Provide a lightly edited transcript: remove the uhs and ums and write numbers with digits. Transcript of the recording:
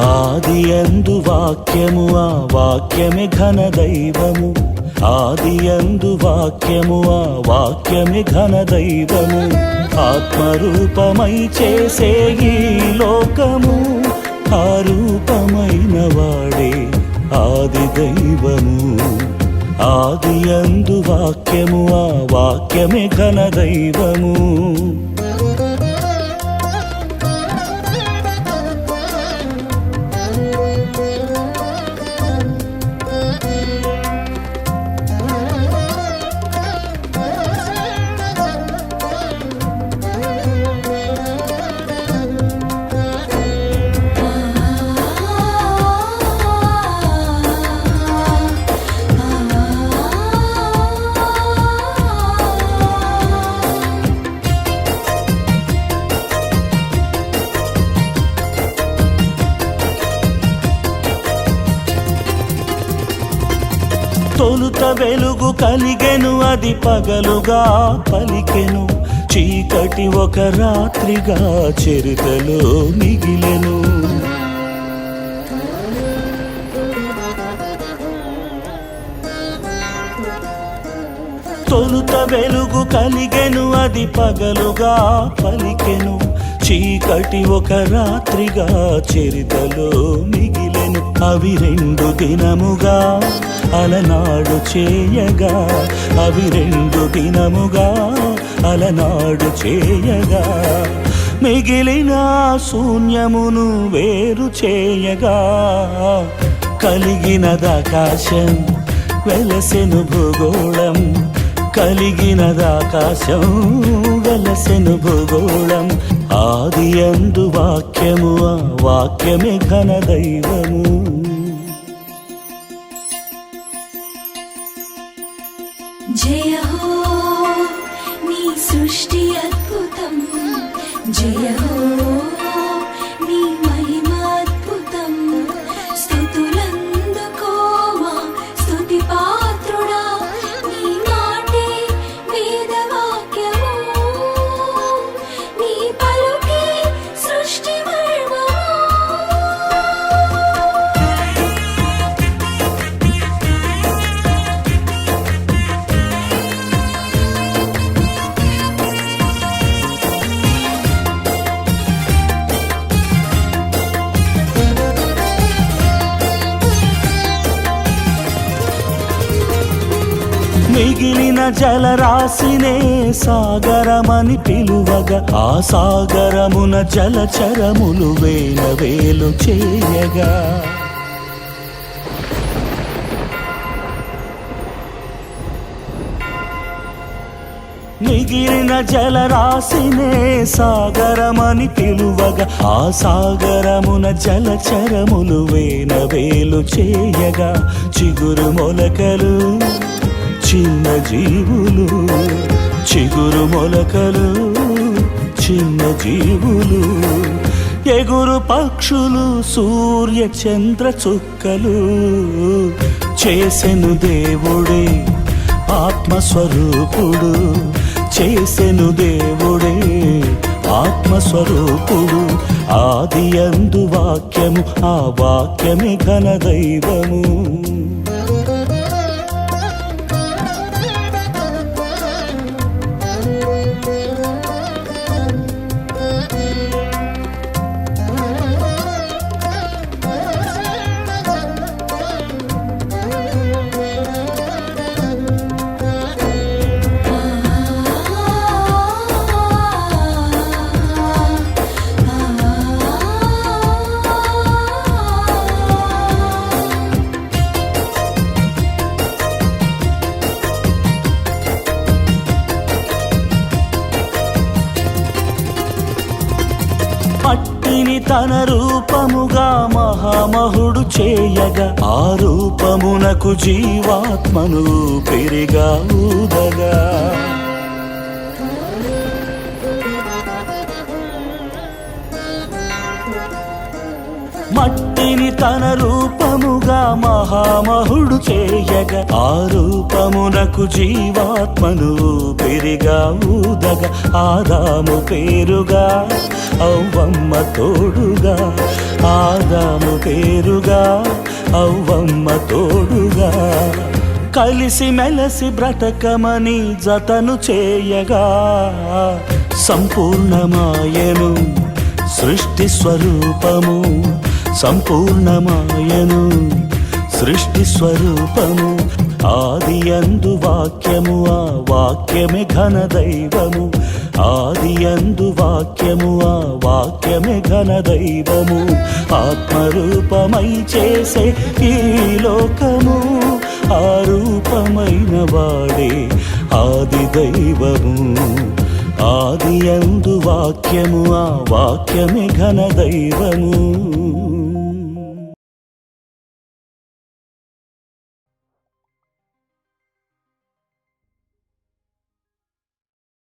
ఆదియందు వాక్యము ఆ వాక్యమే ఘన దైవము ఆదియందు వాక్యము ఆ వాక్యమే ఘన దైవము ఆత్మరూపమై చేసే ఈ లోకము ఆ రూపమైన వాడే ఆది దైవము ఆదియందు వాక్యము ఆ వాక్యమే ఘన దైవము తొలుత వెలుగు కలిగెను అది పగలుగా పలికెను చీకటి ఒక రాత్రిగా చరితలో మిగిలెను తొలుత వెలుగు కలిగెను అది పగలుగా పలికెను చీకటి ఒక రాత్రిగా చరితలో మిగిలెను అవి రెండు దినముగా అలనాడు చేయగా అవి రెండు దినముగా అలనాడు చేయగా మిగిలిన శూన్యమును వేరు చేయగా కలిగినదాకాశం వెలసెను భూగోళం కలిగినదాకాశం వెలసెను భూగోళం ఆదియందు వాక్యము ఆ వాక్యమే ఘన దైవము జయ హో నీ సృష్టి అద్భుతం జయ హో నీ మహిమ అద్భుతం స్తుతులందుకోవా స్తుతి పాత్రుడా నీ మాటే వేదవాక్యము నీ పలుకే సృష్టి మర్మము మిగిలిన జలరాశినే సాగరమని పిలువగా ఆ సాగరమున జలచరములు వేల వేలు చేయగా మిగిలిన జలరాశినే సాగరమని పిలువగా ఆ సాగరమున జలచరములు వేల వేలు చేయగా చిగురు మొలకలు చిన్న జీవులు చిగురు మొలకలు చిన్న జీవులు ఎగురు పక్షులు సూర్య చంద్ర చుక్కలు చేసెను దేవుడే ఆత్మస్వరూపుడు చేసెను దేవుడే ఆత్మస్వరూపుడు ఆదియందు వాక్యము ఆ వాక్యమే ఘన దైవము మట్టిని తన రూపముగా మహామహుడు చేయగా ఆ రూపమునకు జీవాత్మను పెరిగా ఊదగా మట్టిని తన రూపముగా రూపముగా మహామహుడు చేయగా ఆ రూపమునకు జీవాత్మను ఊపిరిగా ఊదగా ఆదాము పేరుగా అవ్వమ్మ తోడుగా ఆదాము పేరుగా అవ్వమ్మ తోడుగా కలిసి మెలసి బ్రతకమని జతను చేయగా సంపూర్ణమాయను సృష్టి స్వరూపము సంపూర్ణమాయను సృష్టి స్వరూపము ఆదియందు వాక్యము ఆ వాక్యమే ఘన దైవము ఆదియందు వాక్యము ఆ వాక్యమే ఘన దైవము ఆత్మరూపమై చేసే ఈ లోకము ఆ రూపమైన వాడే ఆది దైవము ఆదియందు వాక్యము ఆ వాక్యమే ఘన దైవము